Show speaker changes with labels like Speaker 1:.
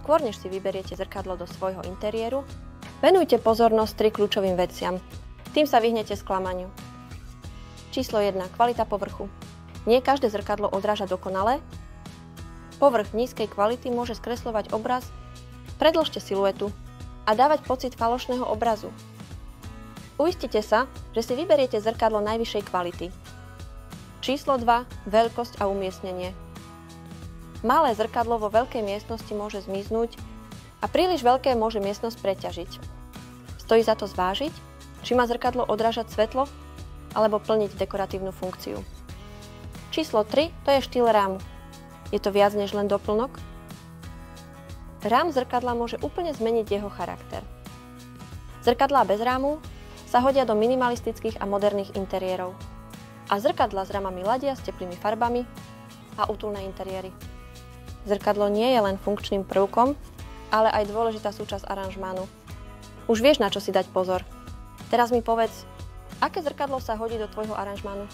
Speaker 1: skôr než si vyberiete zrkadlo do svojho interiéru, venujte pozornosť 3 kľúčovým veciam. Tým sa vyhnete sklamaniu. Číslo 1. Kvalita povrchu. Nie každé zrkadlo odráža dokonale. Povrch nízkej kvality môže skresľovať obraz, predĺžte siluetu a dávať pocit falošného obrazu. Uistite sa, že si vyberiete zrkadlo najvyššej kvality. Číslo 2. Veľkosť a umiestnenie. Malé zrkadlo vo veľkej miestnosti môže zmiznúť a príliš veľké môže miestnosť preťažiť. Stojí za to zvážiť, či má zrkadlo odrážať svetlo alebo plniť dekoratívnu funkciu. Číslo 3. To je štýl rámu. Je to viac než len doplnok? Rám zrkadla môže úplne zmeniť jeho charakter. Zrkadlá bez rámu sa hodia do minimalistických a moderných interiérov. A zrkadlá s rámami ladia s teplými farbami a útulné interiéry. Zrkadlo nie je len funkčným prvkom, ale aj dôležitá súčasť aranžmánu. Už vieš, na čo si dať pozor. Teraz mi povedz, aké zrkadlo sa hodí do tvojho aranžmánu?